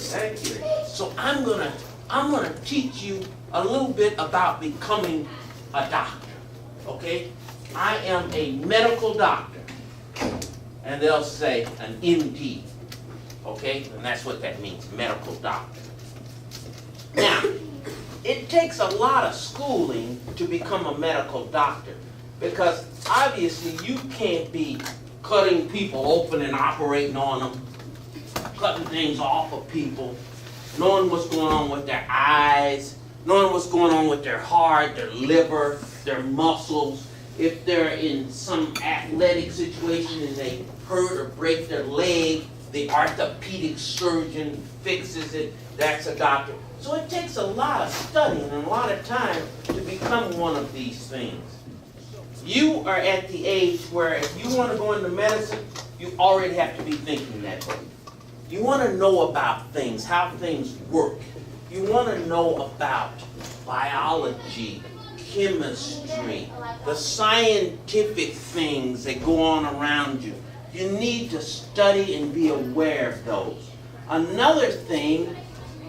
Thank you. So I'm gonna teach you a little bit about becoming a doctor. Okay? I am a medical doctor. And they'll say an MD. Okay? And that's what that means, medical doctor. Now, it takes a lot of schooling to become a medical doctor because obviously you can't be cutting people open and operating on them, cutting things off of people, knowing what's going on with their eyes, knowing what's going on with their heart, their liver, their muscles. If they're in some athletic situation and they hurt or break their leg, the orthopedic surgeon fixes it. That's a doctor. So it takes a lot of studying and a lot of time to become one of these things. You are at the age where if you want to go into medicine, you already have to be thinking that way. You want to know about things, how things work. You want to know about biology, chemistry, the scientific things that go on around you. You need to study and be aware of those. Another thing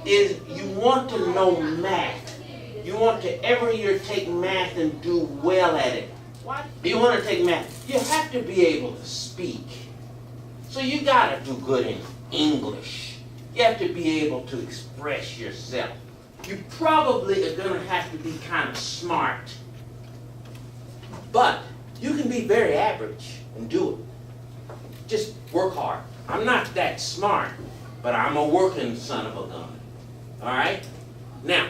is you want to know math. You want to every year take math and do well at it. Why do you want to take math? You have to be able to speak. So you got to do good in English. You have to be able to express yourself. You probably are going to have to be kind of smart. But you can be very average and do it. Just work hard. I'm not that smart, but I'm a working son of a gun. All right? Now,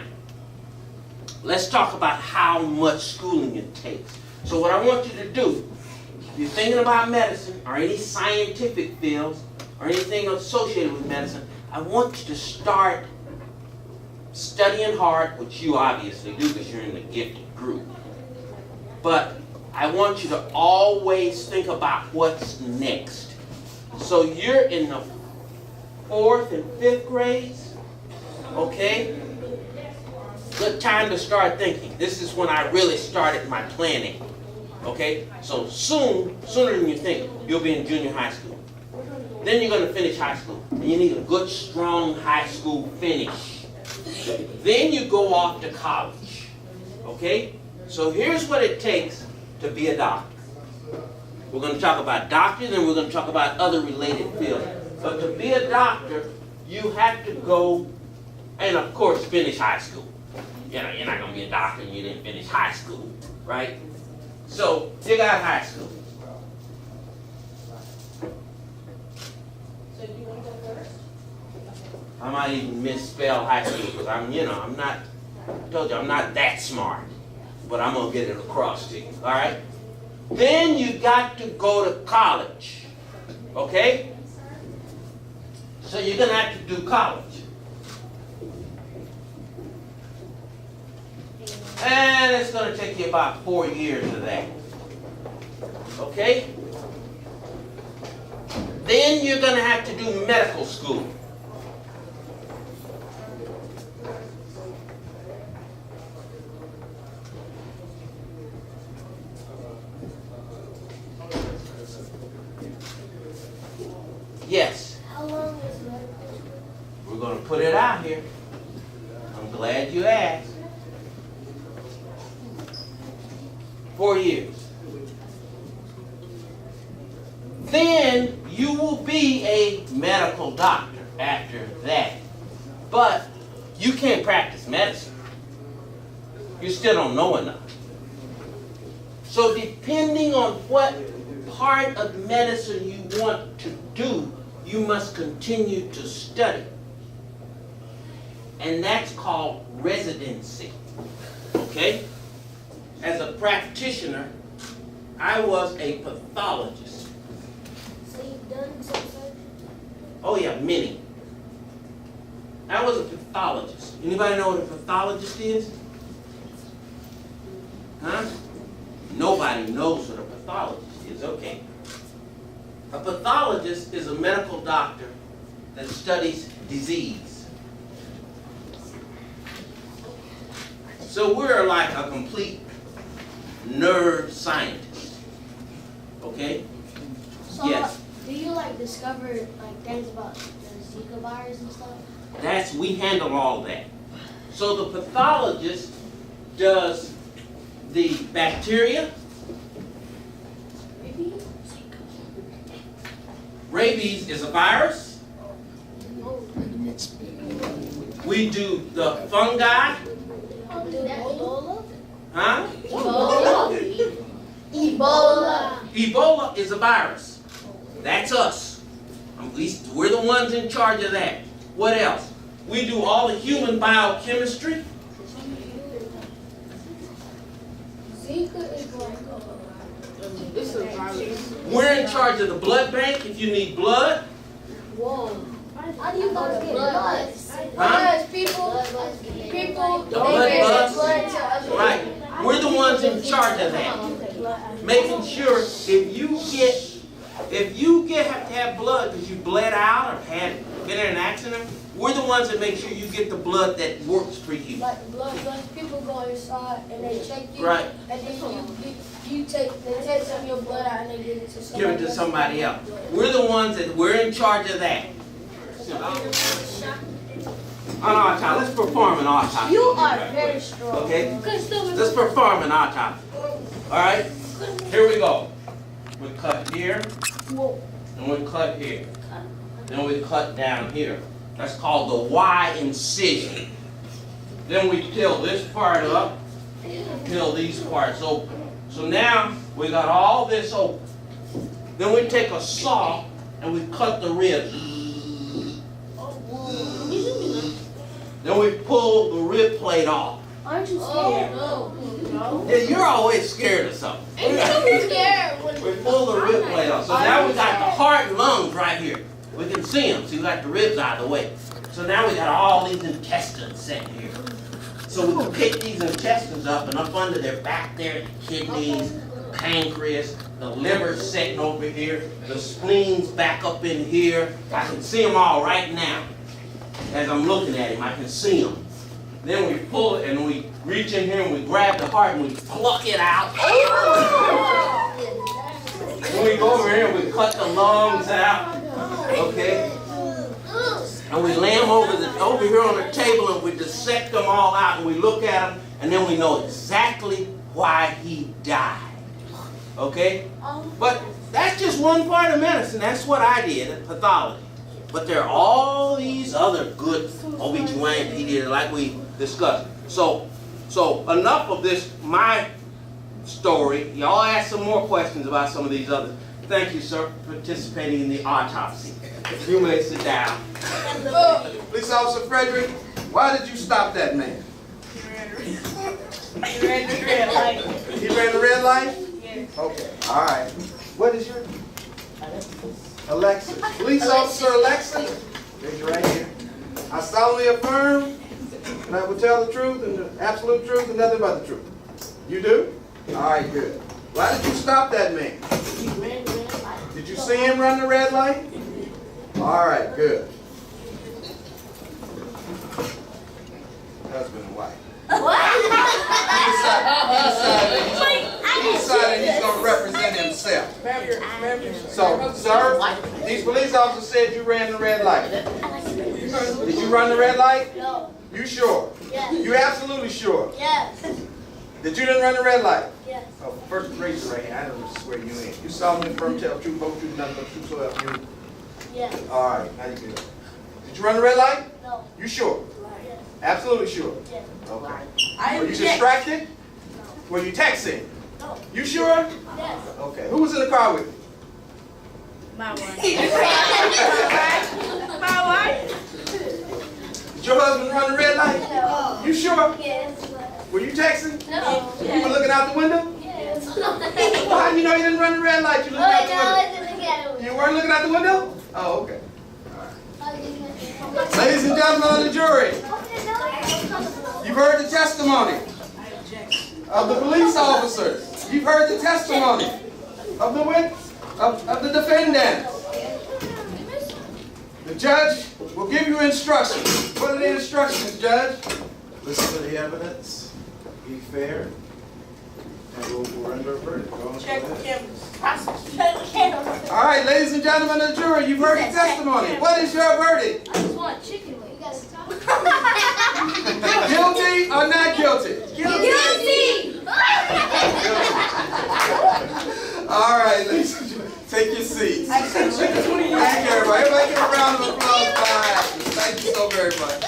let's talk about how much schooling it takes. So what I want you to do, if you're thinking about medicine or any scientific fields or anything associated with medicine, I want you to start studying hard, which you obviously do because you're in the gifted group. But I want you to always think about what's next. So you're in the 4th and 5th grades, okay? Good time to start thinking. This is when I really started my planning, okay? So sooner than you think, you'll be in junior high school. Then you're going to finish high school, and you need a good, strong high school finish. Then you go off to college, okay? So here's what it takes to be a doctor. We're going to talk about doctors, and we're going to talk about other related fields. But to be a doctor, you have to go and, of course, finish high school. You know, you're not going to be a doctor and you didn't finish high school, right? So you got high school. So do you want to go first? I might even misspell high school because I'm not, I told you, I'm not that smart. But I'm going to get it across to you, all right? Then you got to go to college, okay? So you're going to have to do college. And it's going to take you about 4 years of that, okay? Then you're going to have to do medical school. Yes. How long is medical school? We're going to put it out here. I'm glad you asked. 4 years. Then you will be a medical doctor after that. But you can't practice medicine. You still don't know enough. So depending on what part of medicine you want to do, you must continue to study. And that's called residency. Okay? As a practitioner, I was a pathologist. So you've done some surgery? Oh yeah, many. I was a pathologist. Anybody know what a pathologist is? Huh? Nobody knows what a pathologist is. Okay. A pathologist is a medical doctor that studies disease. So we're like a complete nerd scientist. Okay? So Yes. do you like discover like things about the Zika virus and stuff? We handle all that. So the pathologist does the bacteria. Rabies is a virus. We do the fungi. Huh? Ebola. Ebola is a virus. That's us. We're the ones in charge of that. What else? We do all the human biochemistry. Zika is like This is a virus. We're in charge of the blood bank if you need blood. whoa. How do you guys get blood? Huh? People, Blood they give bugs. blood to other Right. We're the ones in charge of that. Making sure if you have to have blood because you bled out or been in an accident, we're the ones that make sure you get the blood that works for you. Like blood, people go inside and they check you. Right. And then they take some of your blood out and they give it to somebody. Give it to somebody else. We're the ones we're in charge of that. On autopsy, let's perform an autopsy. You are very strong. Okay? Let's perform an autopsy. Alright? Here we go. We cut here, Whoa. and we cut here. Then we cut down here. That's called the Y incision. Then we peel this part up, peel these parts open. So now we got all this open. Then we take a saw and we cut the ribs. Then we pull the rib plate off. Aren't you scared? Yeah, you're always scared of something. We pull the rib plate off. So now we got the heart and lungs right here. We can see them. So you got the ribs out of the way. So now we got all these intestines set here. So we can pick these intestines up, and up under their back there, the kidneys, pancreas, the liver sitting over here, the spleen's back up in here. I can see them all right now. As I'm looking at him, I can see them. Then we pull it and we reach in here and we grab the heart and we pluck it out. Then we go over here and we cut the lungs out. Okay? And we lay them over here on the table and we dissect them all out and we look at them and then we know exactly why he died. Okay? But that's just one part of medicine. That's what I did, pathology. But there are all these other good OB/GYN, pediatrics, like we discussed. So enough of this, my story. Y'all ask some more questions about some of these others. Thank you, sir, for participating in the autopsy. You may sit down. Police Officer Frederick, why did you stop that man? He ran the red light. He ran the red light? Yes. Okay, all right. What is your Alexis. Police Officer Alexis, raise your right hand. I solemnly affirm that I will tell the truth and the absolute truth and nothing but the truth. You do? All right, good. Why did you stop that man? Did you see him run the red light? All right, good. Husband and wife. He decided he's going to represent himself. So, sir, these police officers said you ran the red light. Did you run the red light? No. You sure? Yes. You absolutely sure? Yes. That you didn't run the red light? Yes. Oh, first raise your right hand. I don't swear you in. You solemnly affirm, tell the truth, whole truth, nothing but the truth, so help you. Yes. All right, now you good. Did you run the red light? No. You sure? Yes. Absolutely sure? Yes. Okay. Were you distracted? Were you texting? No. You sure? Yes. Okay. Who was in the car with you? My wife. Did your husband run the red light? No. You sure? Yes. Were you texting? No. You were looking out the window? Yes. Well, how do you know you didn't run the red light? You looking out the window? Oh, You weren't looking out the window? Oh, okay. Ladies and gentlemen of the jury, you've heard the testimony of the police officers. You've heard the testimony of the defendant. The judge will give you instructions. What are the instructions, Judge? Listen to the evidence, be fair, and we'll render a verdict. Go on, Check go the ahead. cameras. All right, ladies and gentlemen of the jury, you've heard the testimony. What is your verdict? I just want chicken wings. Guilty or not guilty? Guilty! All right, ladies and gentlemen, take your seats. Thank you, everybody. Everybody give a round of applause for our actors. Thank you so very much.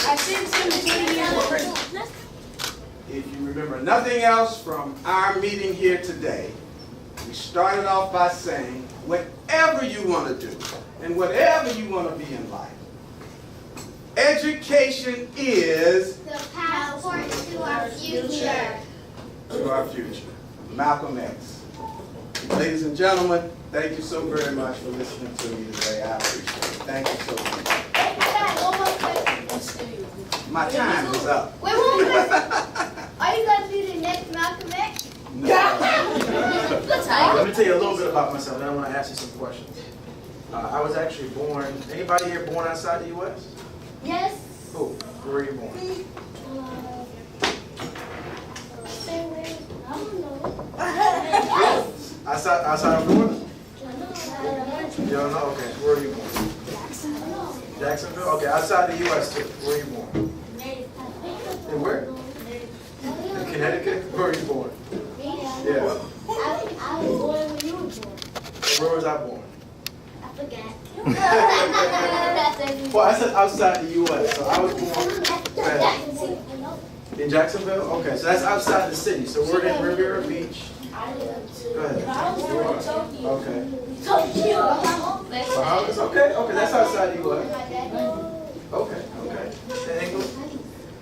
I sent him 20 years of prison. If you remember nothing else from our meeting here today, we started off by saying, whatever you want to do and whatever you want to be in life, education is The passport to our future. to our future. Malcolm X. Ladies and gentlemen, thank you so very much for listening to me today. I appreciate it. Thank you so much. One more question. My time is up. Wait, one more question. Are you going to be the next Malcolm X? No. Let me tell you a little bit about myself, then I want to ask you some questions. I was actually born, anybody here born outside the U.S.? Yes. Who? Where were you born? I don't know. Outside of Florida? You don't know? Okay, where were you born? Jacksonville? Okay, outside the U.S. too. Where were you born? In where? In Connecticut? Where were you born? Yeah. I was born when you were born. Where was I born? I forgot. Well, I said outside the U.S., so I was born in Jacksonville? Okay, so that's outside the city. So we're in Riviera Beach. Go ahead. Okay. Bahamas? Okay, that's outside the U.S. Okay. In England?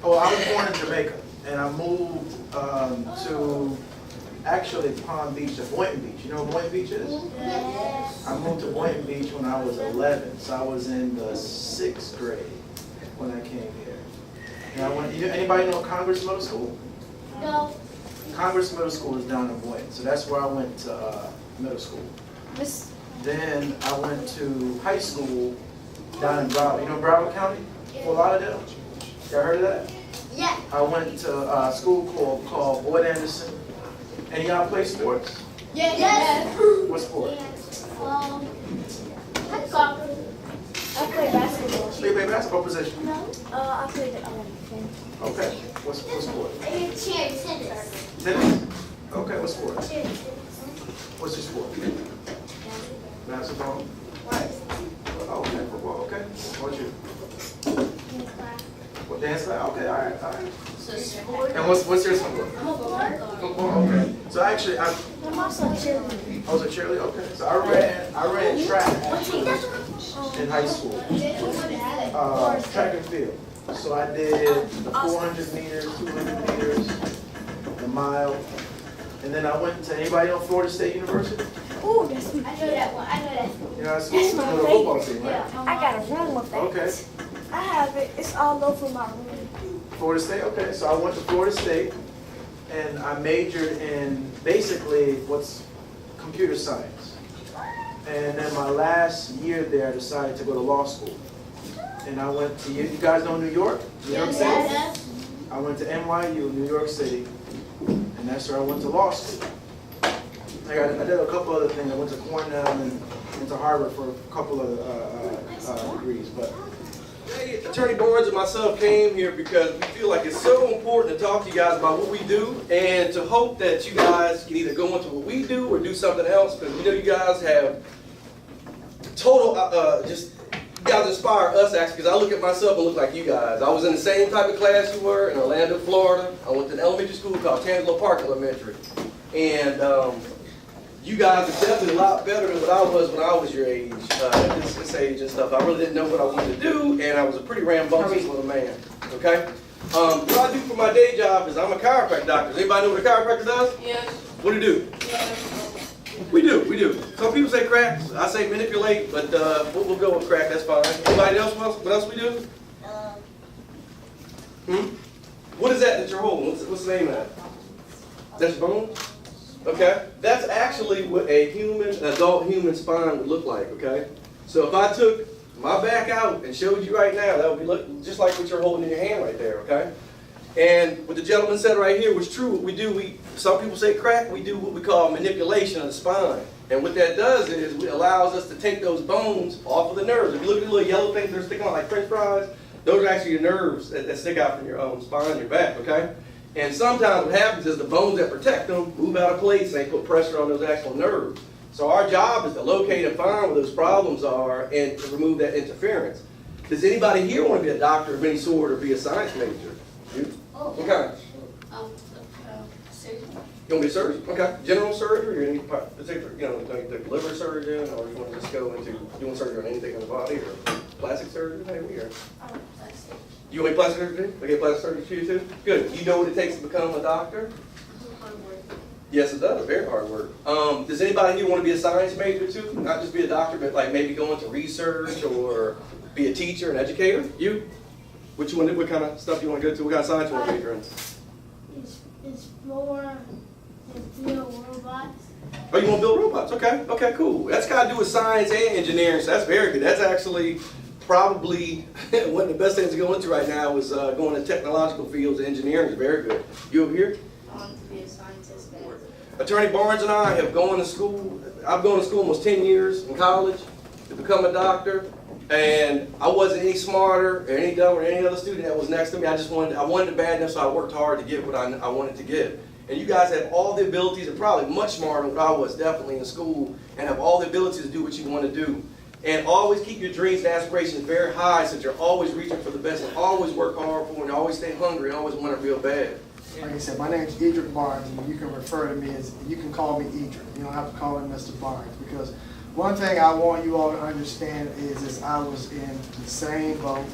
Oh, I was born in Jamaica, and I moved to actually Palm Beach to Boynton Beach. You know what Boynton Beach is? I moved to Boynton Beach when I was 11, so I was in the 6th grade when I came here. And I went. Anybody know Congress Middle School? No. Congress Middle School is down in Boynton, so that's where I went to middle school. Then I went to high school down in Broward. You know Broward County? Fort Lauderdale? Y'all heard of that? Yeah. I went to a school called Boyd Anderson. And y'all play sports? Yes. What sport? Soccer. I play basketball. You play basketball position? I played Okay. What sport? tennis. Tennis? Okay, what sport? What's your sport? Basketball? Oh, okay, football, okay. What about you? What, dance class? Okay, all right. And what's your sport? I'm a board. Football, okay. So actually, I'm also a cheerleader. I was a cheerleader, okay. So I ran track in high school. Track and field. So I did the 400 meters, 200 meters, the mile. And then I went to, anybody know Florida State University? Ooh, I know that one. You know, that's the That's my football favorite. team, right? I got a room with that. Okay. I have it. It's all over my room. Florida State, okay. So I went to Florida State and I majored in basically what's computer science. And then my last year there, I decided to go to law school. And I went to, you guys know New York? New York City? Yes. I went to NYU, New York City, and that's where I went to law school. I did a couple other things. I went to Cornell and went to Harvard for a couple of degrees. But Hey, Attorney Barnes and myself came here because we feel like it's so important to talk to you guys about what we do and to hope that you guys can either go into what we do or do something else, because we know you guys have total, you guys inspire us actually, because I look at myself and look like you guys. I was in the same type of class you were in Orlando, Florida. I went to an elementary school called Tangelo Park Elementary. And you guys are definitely a lot better than what I was when I was your age, this age and stuff. I really didn't know what I wanted to do, and I was a pretty rambunctious little man, okay? What I do for my day job is I'm a chiropractic doctor. Does anybody know what a chiropractor does? Yes. What do you do? We do. Some people say crack, I say manipulate, but we'll go with crack, that's fine. Anybody else, what else we do? What is that you're holding? What's the name of that? That's bone? Okay, that's actually what an adult human spine would look like, okay? So if I took my back out and showed you right now, that would be just like what you're holding in your hand right there, okay? And what the gentleman said right here was true. What we do, some people say crack, we do what we call manipulation of the spine. And what that does is it allows us to take those bones off of the nerves. If you look at the little yellow things that are sticking out like french fries, Those are actually your nerves that stick out from your spine and your back, okay? And sometimes what happens is the bones that protect them move out of place and they put pressure on those actual nerves. So our job is to locate and find where those problems are and to remove that interference. Does anybody here want to be a doctor of any sort or be a science major? You? Oh. What kind? Surgery. You want to be a surgeon? Okay. General surgery or any particular, like liver surgeon, or you want to just go into doing surgery on anything in the body, or plastic surgery maybe, or? Plastic. You want to be plastic surgery? Okay, plastic surgery for you too? Good. You know what it takes to become a doctor? Hard work. Yes, it does. Very hard work. Does anybody here want to be a science major too? Not just be a doctor, but like maybe go into research or be a teacher, an educator? You? What you want to do? What kind of stuff you want to go to? What kind of science you want to major in? Explore and build robots. Oh, you want to build robots? Okay, okay, cool. That's got to do with science and engineering, so that's very good. That's actually probably one of the best things to go into right now is going to technological fields. Engineering is very good. You over here? I want to be a scientist. Attorney Barnes and I have gone to school. I've gone to school almost 10 years in college to become a doctor, and I wasn't any smarter or any dumber than any other student that was next to me. I wanted it bad enough, so I worked hard to get what I wanted to get. And you guys have all the abilities, and probably much smarter than what I was definitely in school, and have all the abilities to do what you want to do. And always keep your dreams and aspirations very high, so that you're always reaching for the best, and always work hard for it, and always stay hungry, and always want it real bad. Like I said, my name is Edric Barnes, and you can refer to me as, you can call me Edric. You don't have to call me Mr. Barnes, because one thing I want you all to understand is I was in the same boat,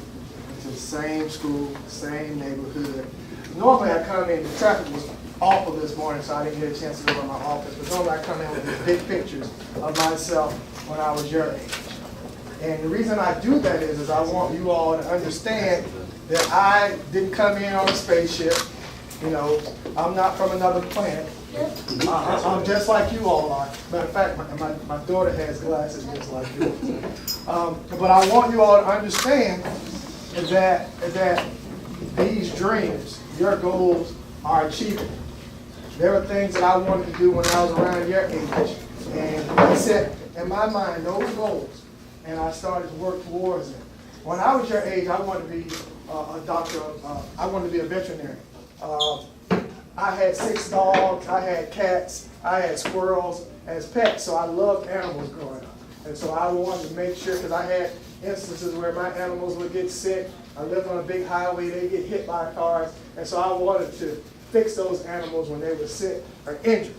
to the same school, same neighborhood. Normally I come in, the traffic was awful this morning, so I didn't get a chance to go to my office, but normally I come in with these big pictures of myself when I was your age. And the reason I do that is I want you all to understand that I didn't come in on a spaceship. You know, I'm not from another planet. I'm just like you all are. Matter of fact, my daughter has glasses just like yours. But I want you all to understand that these dreams, your goals, are achievable. There were things that I wanted to do when I was around your age, and I set in my mind those goals, and I started to work towards them. When I was your age, I wanted to be a doctor. I wanted to be a veterinarian. I had 6 dogs, I had cats, I had squirrels as pets, so I loved animals growing up. And so I wanted to make sure, because I had instances where my animals would get sick. I lived on a big highway, they get hit by cars, and so I wanted to fix those animals when they were sick or injured.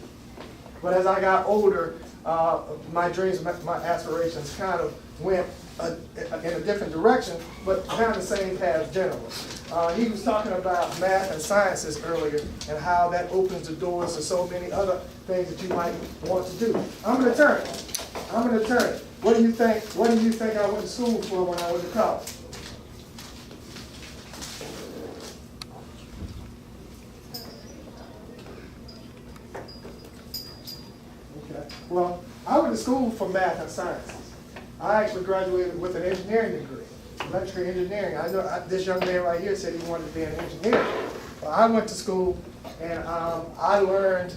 But as I got older, my dreams, my aspirations kind of went in a different direction, but down the same path generally. He was talking about math and sciences earlier and how that opens the doors to so many other things that you might want to do. I'm an attorney. What do you think I went to school for when I went to college? Okay. Well, I went to school for math and sciences. I actually graduated with an engineering degree, electrical engineering. I know this young man right here said he wanted to be an engineer. Well, I went to school and I learned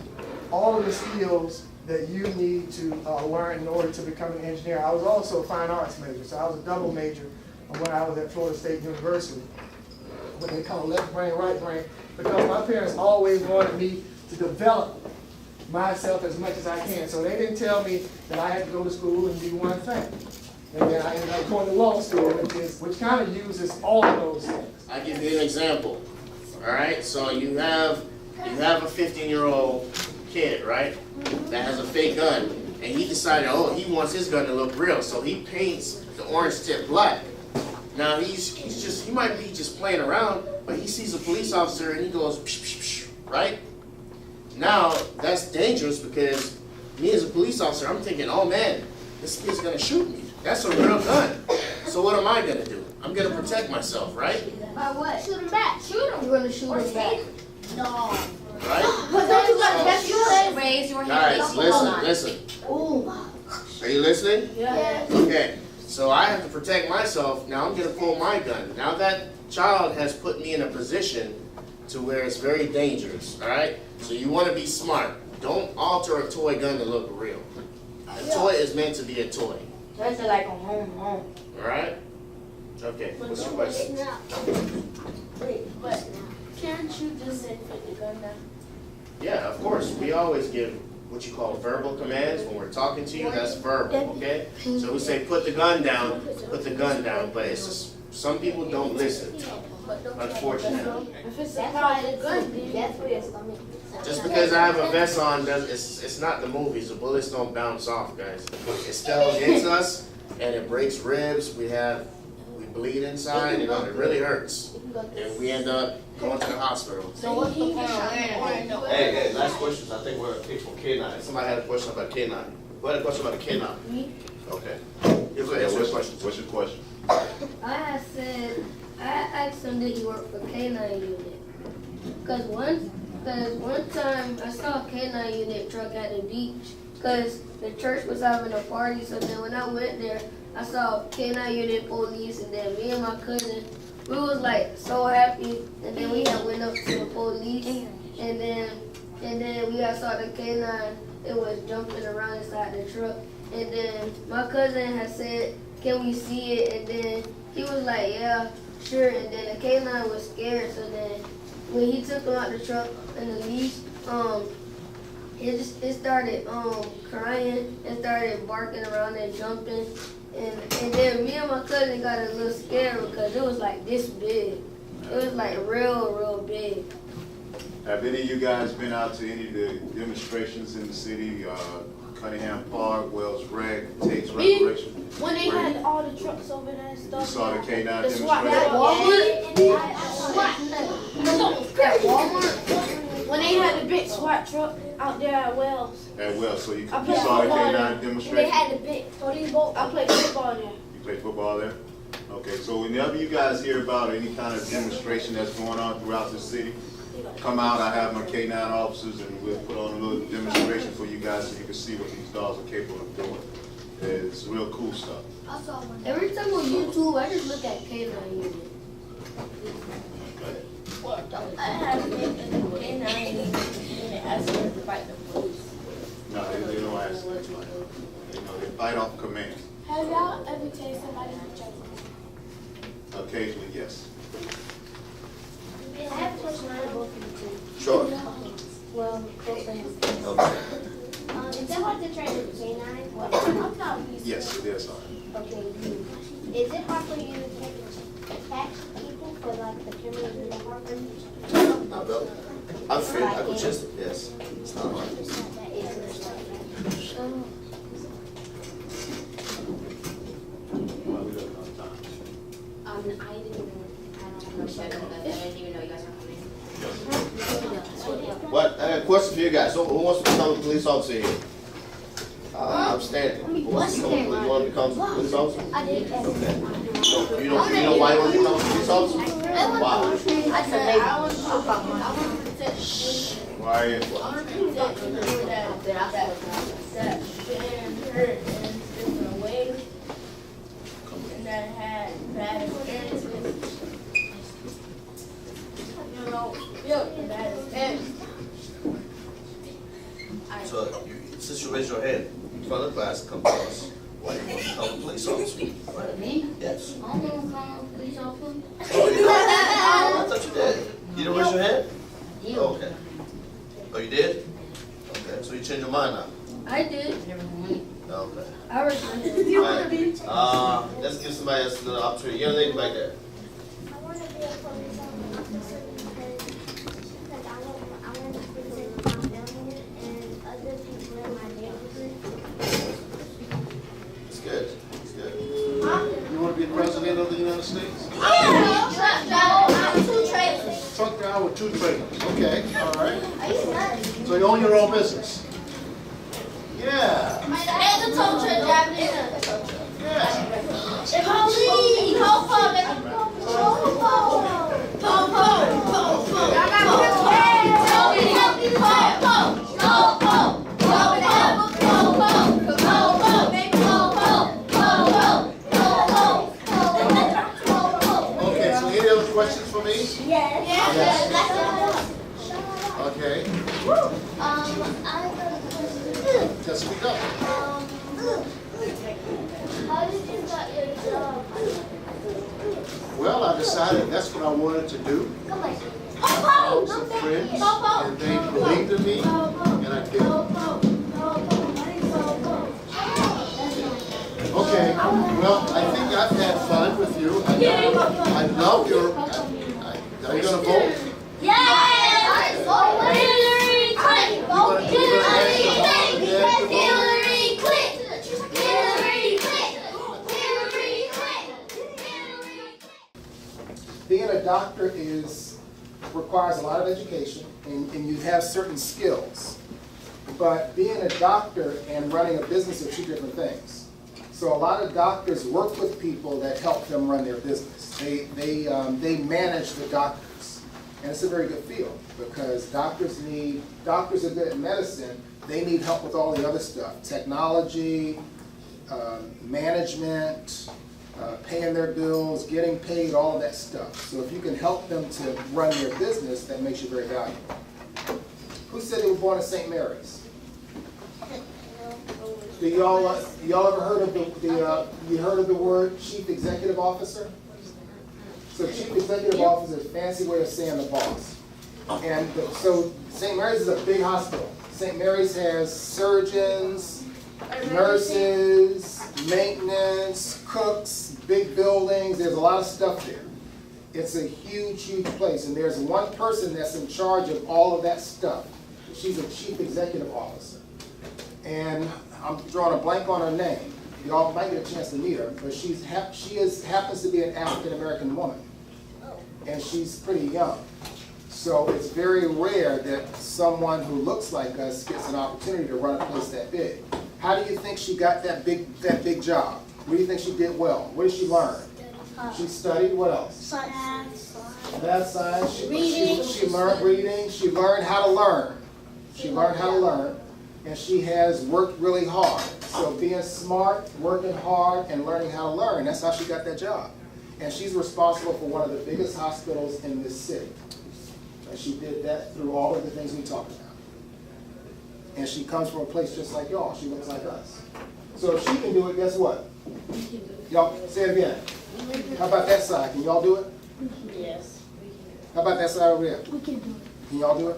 all of the skills that you need to learn in order to become an engineer. I was also a fine arts major, so I was a double major when I was at Florida State University, what they call left brain, right brain, because my parents always wanted me to develop myself as much as I can. So they didn't tell me that I had to go to school and do one thing. And then I ended up going to law school, which kind of uses all of those things. I'll give you an example. All right, so you have a 15-year-old kid, right, that has a fake gun, and he decided, oh, he wants his gun to look real, so he paints the orange tip black. Now he might be just playing around, but he sees a police officer and he goes, psh, psh, psh, right? Now that's dangerous because me as a police officer, I'm thinking, oh man, this kid's gonna shoot me. That's a real gun. So what am I gonna do? I'm gonna protect myself, right? By what? Shoot him back. Shoot him. You're gonna shoot him back. No. Right? But don't you got to raise your hand? Guys, listen. Ooh. Are you listening? Yeah. Okay. So I have to protect myself. Now I'm gonna pull my gun. Now that child has put me in a position to where it's very dangerous. All right. So you want to be smart. Don't alter a toy gun to look real. A toy is meant to be a toy. That's like a home. All right. Okay, what's your question? Wait, but can't you just say put the gun down? Yeah, of course, we always give what you call verbal commands. When we're talking to you, that's verbal, okay? So we say, put the gun down, but it's just, some people don't listen, unfortunately. If it's a That's why powerful it's gun, good. then That's where it's coming. Just because I have a vest on, it's not the movies. The bullets don't bounce off, guys. It still hits us, and it breaks ribs. We bleed inside, and it really hurts. And we end up going to the hospital. So what's the point of wearing it? Hey, last questions. I think we're gonna pick for K9. Somebody had a question about K9. Who had a question about the K9? Me? Okay. You go ahead. What's your question? I asked him did he work for K9 unit. Cause one time I saw a K9 unit truck at the beach. Cause the church was having a party, so then when I went there, I saw K9 unit police, and then me and my cousin, we was like so happy, and then we had went up to the police, and then we had saw the K9, it was jumping around inside the truck, and then my cousin had said, can we see it, and then he was like, yeah, sure, and then the K9 was scared, so then when he took him out the truck and the leash, it started crying and started barking around and jumping. And then me and my cousin got a little scared because it was like this big. It was like real big. Have any of you guys been out to any of the demonstrations in the city? Cunningham Park, Wells Rec, Tate's Restoration? When they had all the trucks over there and stuff. You saw the K9 The SWAT demonstration? Walmart. When they had the big SWAT truck out there at Wells. At Wells, so you I played saw the football K9 there. demonstration? They had the big volleyball. I played football there. You played football there? Okay, so whenever you guys hear about any kind of demonstration that's going on throughout the city, come out, I have my K9 officers, and we'll put on a little demonstration for you guys so you can see what these dogs are capable of doing. It's real cool stuff. Every time on YouTube, I just look at K9 unit. I have been in the K9 and asked them to fight the police. No, they don't ask them to fight. You know, they fight off command. Have y'all ever tased somebody in the chest? Occasionally, yes. I have a question for both of you two. Sure. Well, both of you. Okay. Is it hard to train with a canine? I'm not used to Yes, it is hard. Okay. Is it hard for you to catch people for like the cameras in the hard for you? Not bad. I'm fit. I could just, yes. It's not hard. Well, we don't have time. I didn't even know you guys were coming. What? I got a question for you guys. Who wants to become a police officer here? I'm standing. Who wants to become you want to become a police officer? I did. Okay. So you know why you want to become a police officer? Why? I want to protect Why? people that been hurt in different ways and that had bad experiences. You know, bad experiences. So, since you raised your hand in front of the class, come to us. Why you want to become a police officer? Me? Yes. I'm gonna become a police officer. I thought you did. You didn't raise your hand? Yeah. Oh, okay. Oh, you did? Okay, so you changed your mind now? I did. Okay. I regret it. Alright, let's give somebody else another opportunity. Young lady back there. I want to be a police officer because I want to protect my family and other people in my neighborhood. It's good. It's good. You want to be the president of the United States? I'm two trailers. Truck driver with 2 trailers. Okay, all right. Are you nuts? So you own your own business? Yeah. And the tow truck driving in a Yeah. police! Okay, so any other questions for me? Yes. Okay, I got a question. just speak up. How did you get your job? Well, I decided that's what I wanted to do. I found some friends, and they believed in me, and I did it. Okay, well, I think I've had fun with you. I love your, are you gonna vote? Yes! Hillary Clinton! Vote Hillary Clinton! Hillary Clinton! Hillary Clinton! Being a doctor requires a lot of education, and you have certain skills. But being a doctor and running a business are two different things. So a lot of doctors work with people that help them run their business. They manage the doctors. And it's a very good field because doctors are good at medicine. They need help with all the other stuff, technology, management, paying their bills, getting paid, all of that stuff. So if you can help them to run their business, that makes you very valuable. Who said they were born at St. Mary's? Do y'all ever heard of you heard of the word chief executive officer? So chief executive officer is a fancy way of saying the boss. And so St. Mary's is a big hospital. St. Mary's has surgeons, nurses, maintenance, cooks, big buildings. There's a lot of stuff there. It's a huge, huge place. And there's one person that's in charge of all of that stuff. She's a chief executive officer. And I'm drawing a blank on her name. Y'all might get a chance to meet her, but she happens to be an African-American woman. And she's pretty young. So it's very rare that someone who looks like us gets an opportunity to run a place that big. How do you think she got that big job? What do you think she did well? What did she learn? She studied what else? Science. Math, science. She learned reading. She learned how to learn. She learned how to learn. And she has worked really hard. So being smart, working hard, and learning how to learn, that's how she got that job. And she's responsible for one of the biggest hospitals in this city. And she did that through all of the things we talked about. And she comes from a place just like y'all. She looks like us. So if she can do it, guess what? Y'all, say it again. How about that side? Can y'all do it? Yes. How about that side over there? We can do it. Can y'all do it?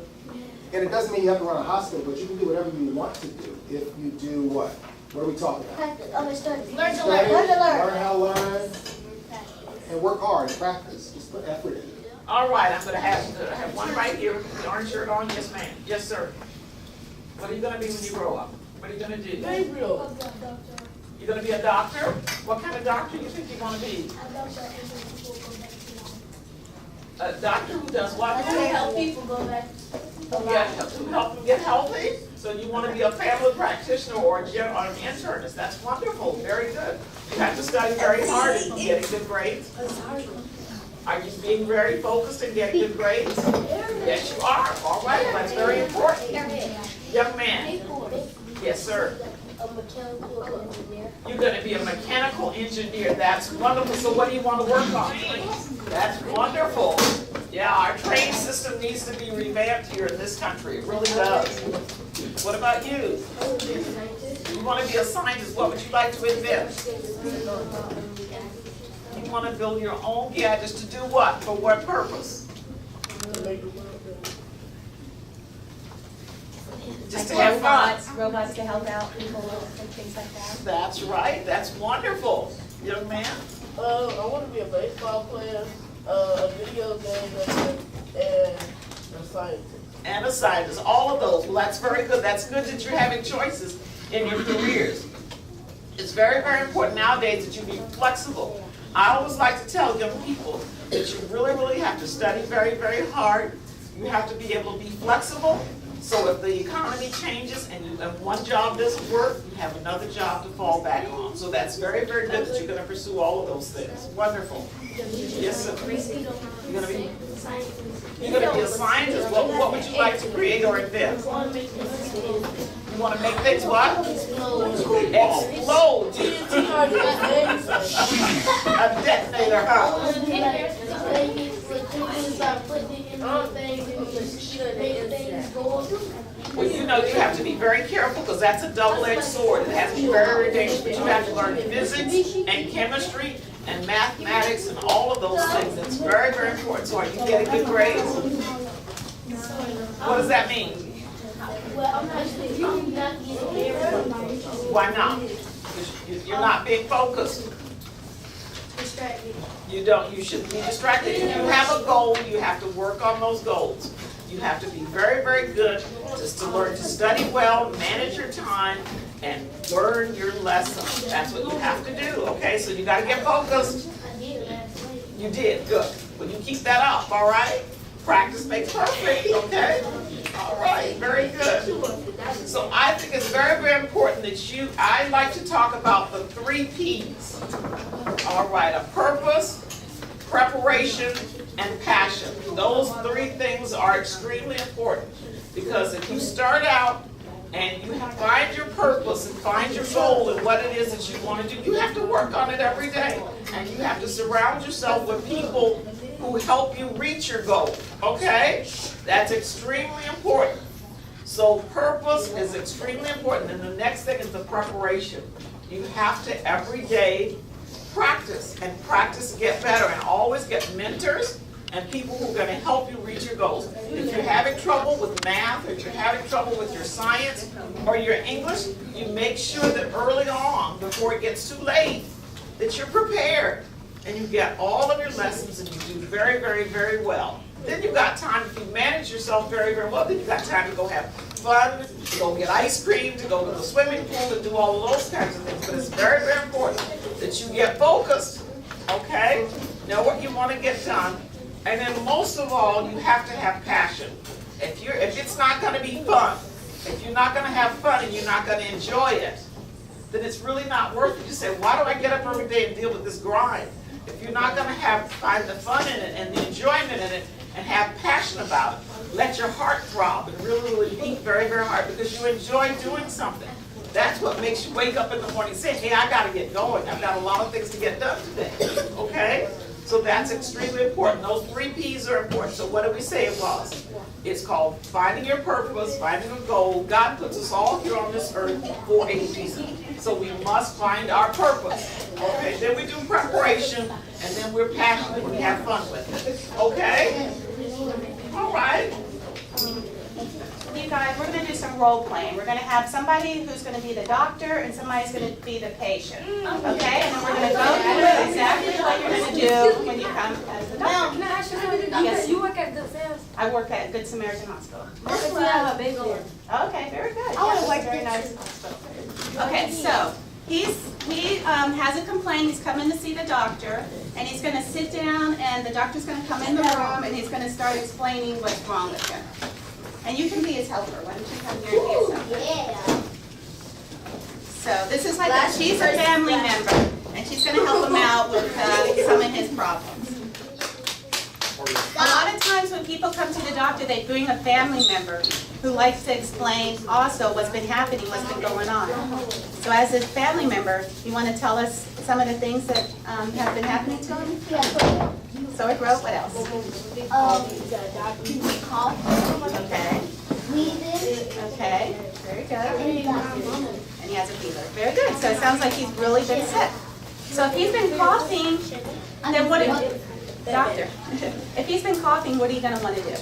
And it doesn't mean you have to run a hospital, but you can do whatever you want to do if you do what? What are we talking about? Practice. Study. Learn to Study, learn. learn how to learn, and work hard and practice. Just put effort in it. All right, I have one right here with the orange shirt on. Yes, ma'am. Yes, sir. What are you going to be when you grow up? What are you going to do? Gabriel. You're going to be a doctor? What kind of doctor do you think you want to be? A doctor who does what? That's to help people go back. To help them get healthy? So you want to be a family practitioner or an internist. That's wonderful. Very good. You have to study very hard and getting good grades. Are you being very focused and getting good grades? Yes, you are. All right. Well, that's very important. Young man. Yes, sir. A mechanical engineer. You're going to be a mechanical engineer. That's wonderful. So what do you want to work on? That's wonderful. Yeah, our train system needs to be revamped here in this country. It really does. What about you? You want to be a scientist. What would you like to invent? You want to build your own gadgets to do what? For what purpose? Just to have fun. Robots to help out people and things like that. That's right. That's wonderful. Young man? I want to be a baseball player, a video game maker, and a scientist. And a scientist. All of those. Well, that's very good. That's good that you're having choices in your careers. It's very, very important nowadays that you be flexible. I always like to tell young people that you really, really have to study very, very hard. You have to be able to be flexible. So if the economy changes and one job doesn't work, you have another job to fall back on. So that's very, very good that you're going to pursue all of those things. Wonderful. Yes, sir. You're going to be a scientist. What would you like to create or invent? You want to make things what? Explode. A detonator, huh? Well, you know you have to be very careful because that's a double-edged sword. It has to be very, very dangerous. But you have to learn physics and chemistry and mathematics and all of those things. It's very, very important. So are you getting good grades? What does that mean? Why not? You're not being focused. You shouldn't be distracted. If you have a goal, you have to work on those goals. You have to be very, very good just to learn to study well, manage your time, and learn your lesson. That's what you have to do, okay? So you gotta get focused. You did, good. Well, you keep that up, all right? Practice makes perfect, okay? All right, very good. So I think it's very, very important that I like to talk about the 3 P's. All right, a purpose, preparation, and passion. Those 3 things are extremely important because if you start out and you find your purpose and find your goal and what it is that you want to do, you have to work on it every day. And you have to surround yourself with people who help you reach your goal, okay? That's extremely important. So purpose is extremely important. And the next thing is the preparation. You have to every day practice and practice to get better and always get mentors and people who are going to help you reach your goals. If you're having trouble with math, or you're having trouble with your science or your English, you make sure that early on, before it gets too late, that you're prepared and you get all of your lessons and you do very, very, very well. Then you've got time, if you manage yourself very, very well, then you've got time to go have fun, to go get ice cream, to go to the swimming pool, and do all of those kinds of things. But it's very, very important that you get focused, okay? Know what you want to get done. And then most of all, you have to have passion. If it's not going to be fun, if you're not going to have fun and you're not going to enjoy it, then it's really not worth it. You say, why do I get up every day and deal with this grind? If you're not going to find the fun in it and the enjoyment in it and have passion about it, let your heart throb and really, really beat very, very hard because you enjoy doing something. That's what makes you wake up in the morning and say, hey, I got to get going. I've got a lot of things to get done today, okay? So that's extremely important. Those 3 P's are important. So what did we say it was? It's called finding your purpose, finding a goal. God puts us all here on this earth for a reason. So we must find our purpose. Okay, then we do preparation, and then we're passionate and we have fun with it. Okay? All right. You guys, we're going to do some role playing. We're going to have somebody who's going to be the doctor and somebody's going to be the patient. Okay? And then we're going to go through exactly what you're going to do when you come as the doctor. Can I ask you something? Yes. You work at Good Samaritan. I work at Good Samaritan Hospital. That's why I have a baby there. Okay, very good. I wanna Yes, work it's a very there. nice hospital. Okay, so he has a complaint. He's coming to see the doctor, and he's going to sit down, and the doctor's going to come in the room, and he's going to start explaining what's wrong with him. And you can be his helper. Why don't you come here and be his helper? Yeah. So this is like she's a family member, and she's going to help him out with some of his problems. A lot of times when people come to the doctor, they bring a family member who likes to explain also what's been happening, what's been going on. So as a family member, you want to tell us some of the things that have been happening to him? Sore throat, what else? Cough. Okay. Wheezing. Okay, very good. And he has a fever. Very good. So it sounds like he's really been sick. So if he's been coughing, then what? Doctor, if he's been coughing, what are you going to want to do?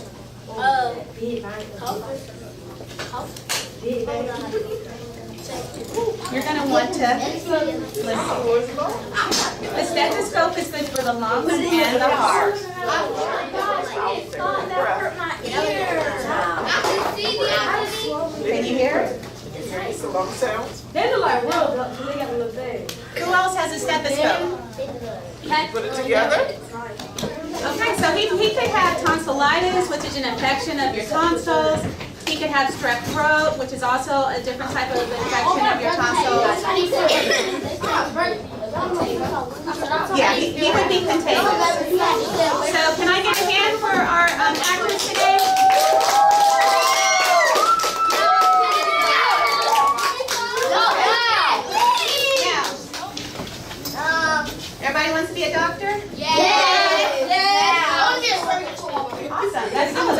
You're going to want to listen. The stethoscope is good for the lungs and the heart. Can you hear? The lung sounds. They look like real doctors. They got a little bag. Who else has a stethoscope? Put it together. Okay, so he could have tonsillitis, which is an infection of your tonsils. He could have strep throat, which is also a different type of infection of your tonsils. Yeah, he would be contagious. So can I get a hand for our actors today? Everybody wants to be a doctor? Awesome, that's good.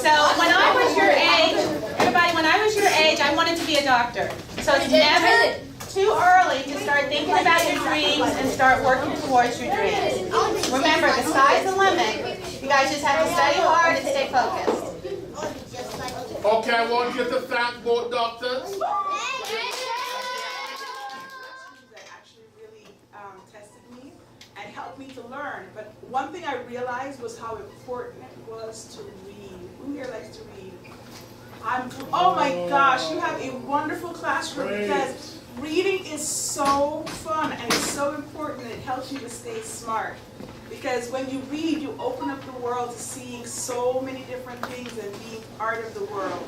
So when I was your age, everybody, when I was your age, I wanted to be a doctor. So it's never too early to start thinking about your dreams and start working towards your dreams. Remember, the sky's the limit. You guys just have to study hard and stay focused. Okay, I want you to thank both doctors. That actually really tested me and helped me to learn. But one thing I realized was how important it was to read. Who here likes to read? Oh my gosh, you have a wonderful classroom because reading is so fun and it's so important. It helps you to stay smart. Because when you read, you open up the world to seeing so many different things and being part of the world.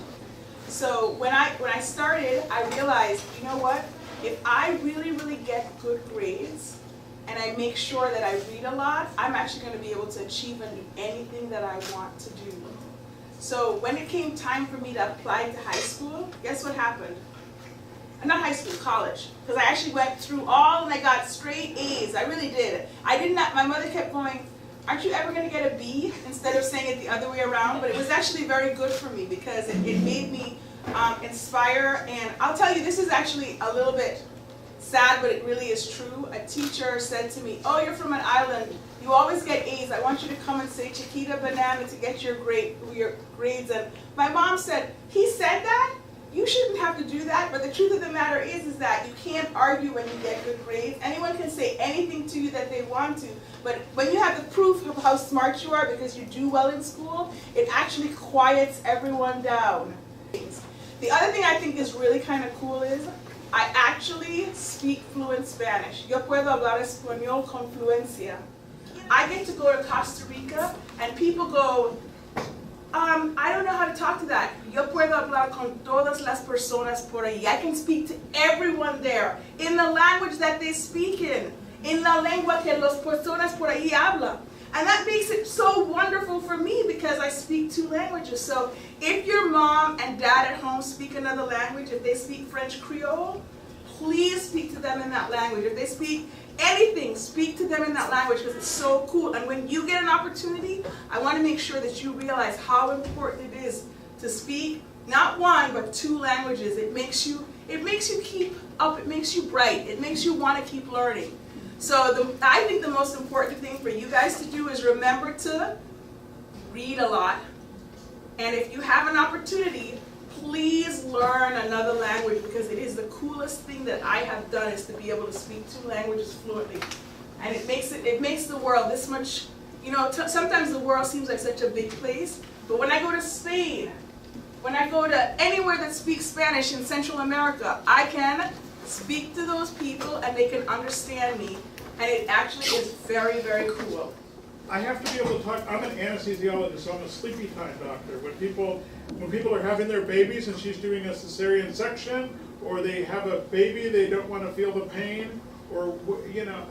So when I started, I realized, you know what? If I really get good grades and I make sure that I read a lot, I'm actually going to be able to achieve and do anything that I want to do. So when it came time for me to apply to high school, guess what happened? Not high school, college. Because I actually went through all and I got straight A's. I really did. I did not, my mother kept going, aren't you ever going to get a B? Instead of saying it the other way around. But it was actually very good for me because it made me inspire. And I'll tell you, this is actually a little bit sad, but it really is true. A teacher said to me, oh, you're from an island. You always get A's. I want you to come and say Chiquita Banana to get your grades. And my mom said, he said that? You shouldn't have to do that, but the truth of the matter is that you can't argue when you get good grades. Anyone can say anything to you that they want to, but when you have the proof of how smart you are because you do well in school, it actually quiets everyone down. The other thing I think is really kind of cool is I actually speak fluent Spanish. Yo puedo hablar español con fluencia. I get to go to Costa Rica and people go, I don't know how to talk to that. Yo puedo hablar con todas las personas por ahí. I can speak to everyone there in the language that they speak in la lengua que las personas por ahí hablan. And that makes it so wonderful for me because I speak 2 languages. So if your mom and dad at home speak another language, if they speak French Creole, please speak to them in that language. If they speak anything, speak to them in that language because it's so cool. And when you get an opportunity, I want to make sure that you realize how important it is to speak not 1 but 2 languages. It makes you keep up. It makes you bright. It makes you want to keep learning. So I think the most important thing for you guys to do is remember to read a lot. And if you have an opportunity, please learn another language because it is the coolest thing that I have done is to be able to speak 2 languages fluently. And it makes the world this much, you know, sometimes the world seems like such a big place, but when I go to Spain, when I go to anywhere that speaks Spanish in Central America, I can speak to those people and they can understand me, and it actually is very, very cool. I have to be able to talk. I'm an anesthesiologist, so I'm a sleepy time doctor. When people are having their babies and she's doing a cesarean section, or they have a baby, they don't want to feel the pain, or you know,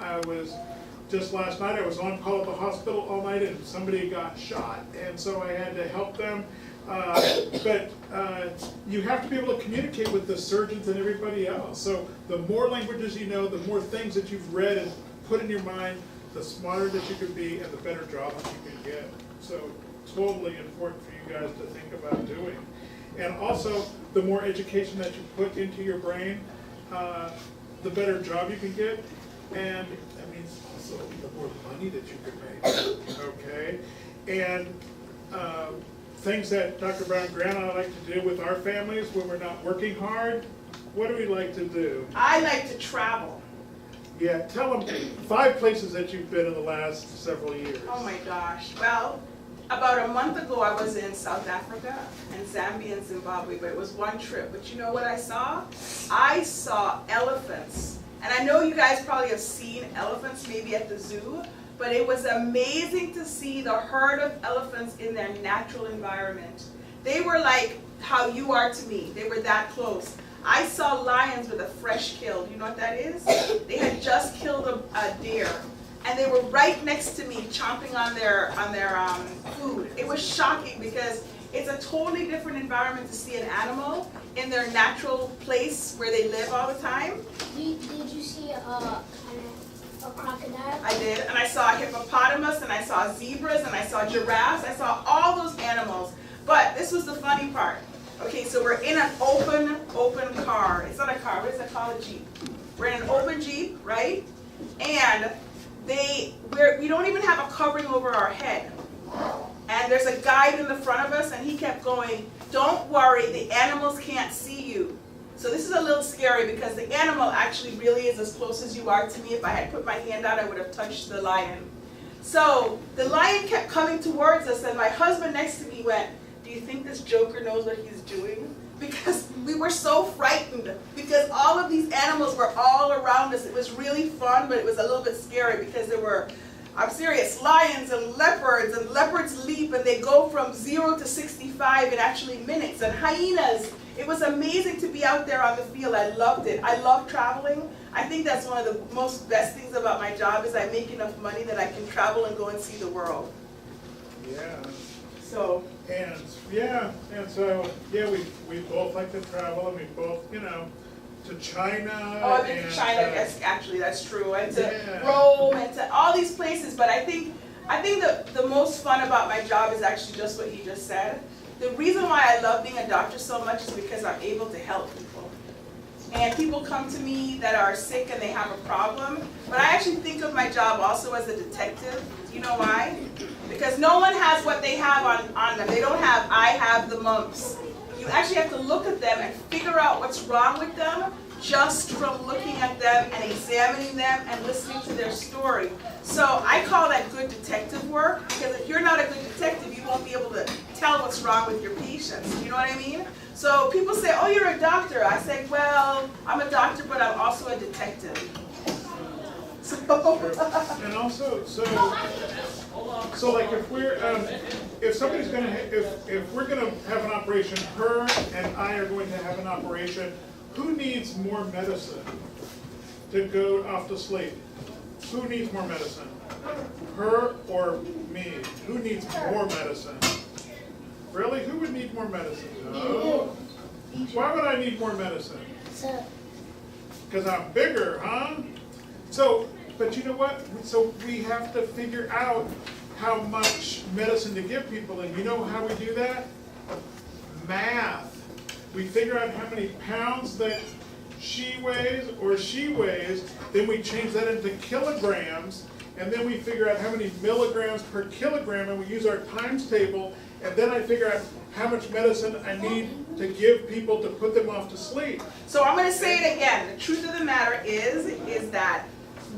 just last night I was on call at the hospital all night and somebody got shot, and so I had to help them. But you have to be able to communicate with the surgeons and everybody else. So the more languages you know, the more things that you've read and put in your mind, the smarter that you can be and the better job that you can get. So totally important for you guys to think about doing. And also, the more education that you put into your brain, the better job you can get. And that means also the more money that you can make, okay? And things that Dr. Brown Grant and I like to do with our families when we're not working hard, what do we like to do? I like to travel. Yeah, tell them 5 places that you've been in the last several years. Oh my gosh. Well, about a month ago I was in South Africa and Zambia and Zimbabwe, but it was one trip. But you know what I saw? I saw elephants. And I know you guys probably have seen elephants maybe at the zoo, but it was amazing to see the herd of elephants in their natural environment. They were like how you are to me. They were that close. I saw lions with a fresh kill. You know what that is? They had just killed a deer, and they were right next to me, chomping on their food. It was shocking because it's a totally different environment to see an animal in their natural place where they live all the time. Did you see a crocodile? I did, and I saw a hippopotamus, and I saw zebras, and I saw giraffes. I saw all those animals. But this was the funny part. Okay, so we're in an open car. It's not a car. What is it called? A Jeep. We're in an open Jeep, right? And we don't even have a covering over our head. And there's a guide in the front of us, and he kept going, "Don't worry, the animals can't see you." So this is a little scary because the animal actually really is as close as you are to me. If I had put my hand out, I would have touched the lion. So the lion kept coming towards us, and my husband next to me went, "Do you think this joker knows what he's doing?" Because we were so frightened because all of these animals were all around us. It was really fun, but it was a little bit scary because there were, I'm serious, lions and leopards leap, and they go from 0 to 65 in actually minutes, and hyenas. It was amazing to be out there on the field. I loved it. I love traveling. I think that's one of the most best things about my job is I make enough money that I can travel and go and see the world. Yeah. So. And so we both like to travel, and we both, to China. Oh, I've been to China, yes, actually, that's true. And to Rome, and to all these places. But I think the most fun about my job is actually just what he just said. The reason why I love being a doctor so much is because I'm able to help people. And people come to me that are sick and they have a problem. But I actually think of my job also as a detective. Do you know why? Because no one has what they have on them. They don't have, "I have the mumps." You actually have to look at them and figure out what's wrong with them just from looking at them and examining them and listening to their story. So I call that good detective work, because if you're not a good detective, you won't be able to tell what's wrong with your patients. You know what I mean? So people say, "Oh, you're a doctor." I say, "Well, I'm a doctor, but I'm also a detective." So and also, so like if somebody's gonna, if we're gonna have an operation, her and I are going to have an operation, who needs more medicine to go off to sleep? Who needs more medicine? Her or me? Who needs more medicine? Really? Who would need more medicine? No. Why would I need more medicine? Because I'm bigger, huh? So, but you know what? So we have to figure out how much medicine to give people, and you know how we do that? Math. We figure out how many pounds that she weighs or she weighs, then we change that into kilograms, and then we figure out how many milligrams per kilogram, and we use our times table, and then I figure out how much medicine I need to give people to put them off to sleep. So I'm going to say it again. The truth of the matter is that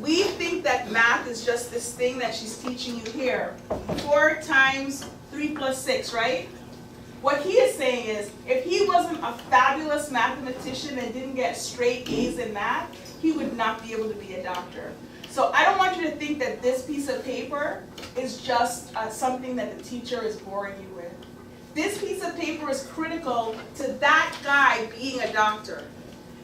we think that math is just this thing that she's teaching you here. 4 times 3 plus 6, right? What he is saying is, if he wasn't a fabulous mathematician and didn't get straight A's in math, he would not be able to be a doctor. So I don't want you to think that this piece of paper is just something that the teacher is boring you with. This piece of paper is critical to that guy being a doctor.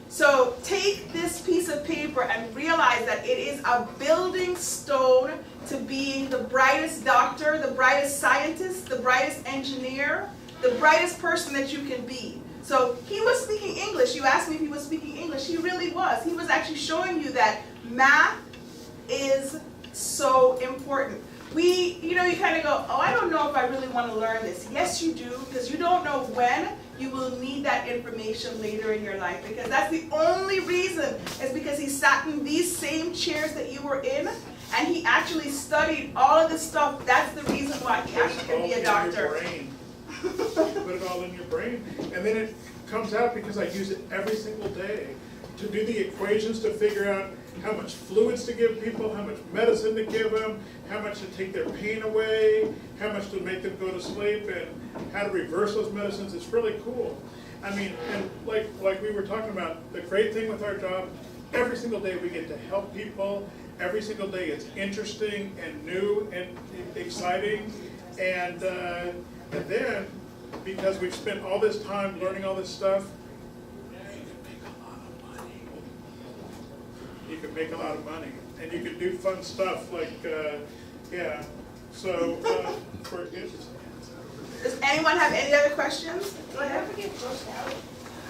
So take this piece of paper and realize that it is a building stone to being the brightest doctor, the brightest scientist, the brightest engineer, the brightest person that you can be. So he was speaking English. You asked me if he was speaking English. He really was. He was actually showing you that math is so important. You kind of go, "Oh, I don't know if I really want to learn this." Yes, you do, because you don't know when you will need that information later in your life. Because that's the only reason, is because he sat in these same chairs that you were in, and he actually studied all of this stuff. That's the reason why he actually can be a doctor. Put it all in your brain, and then it comes out because I use it every single day to do the equations to figure out how much fluids to give people, how much medicine to give them, how much to take their pain away, how much to make them go to sleep, and how to reverse those medicines. It's really cool. I mean, and like we were talking about, the great thing with our job, every single day we get to help people. Every single day it's interesting and new and exciting, and then, because we've spent all this time learning all this stuff, you can make a lot of money. And you can do fun stuff like, so, for instance. Does anyone have any other questions? Go ahead.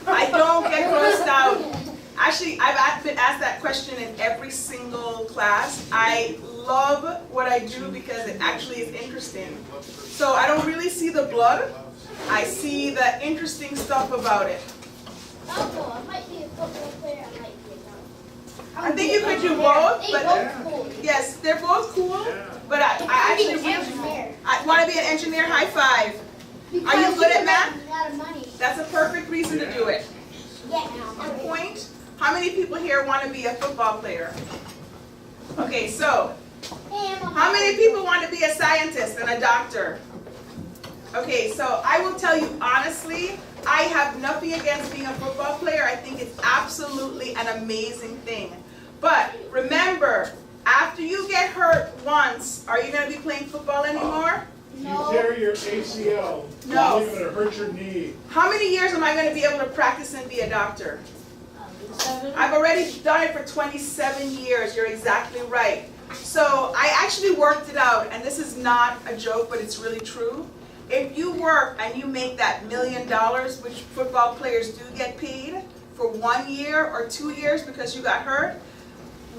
I don't get grossed out. Actually, I've been asked that question in every single class. I love what I do because it actually is interesting. So I don't really see the blood. I see the interesting stuff about it. I might be a football player, I might be a doctor. I think you could do both, but yes, they're both cool. But I actually I want to be an engineer. High five. Are you good at math? That's a perfect reason to do it. On point. How many people here want to be a football player? Okay, so how many people want to be a scientist and a doctor? Okay, so I will tell you honestly, I have nothing against being a football player. I think it's absolutely an amazing thing. But remember, after you get hurt once, are you going to be playing football anymore? You tear your ACL. No. You're going to hurt your knee. How many years am I going to be able to practice and be a doctor? 7. I've already done it for 27 years. You're exactly right. So I actually worked it out, and this is not a joke, but it's really true. If you work and you make that $1 million, which football players do get paid for 1 year or 2 years because you got hurt,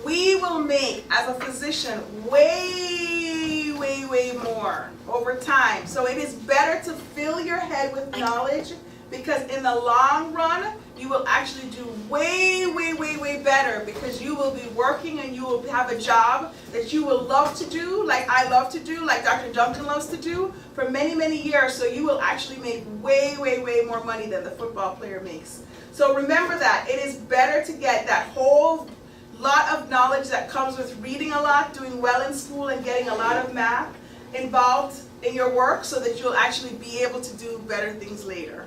we will make, as a physician, way, way, way more over time. So it is better to fill your head with knowledge, because in the long run, you will actually do way, way, way, way better, because you will be working and you will have a job that you will love to do, like I love to do, like Dr. Duncan loves to do, for many, many years. So you will actually make way, way, way more money than the football player makes. So remember that. It is better to get that whole lot of knowledge that comes with reading a lot, doing well in school, and getting a lot of math involved in your work, so that you'll actually be able to do better things later.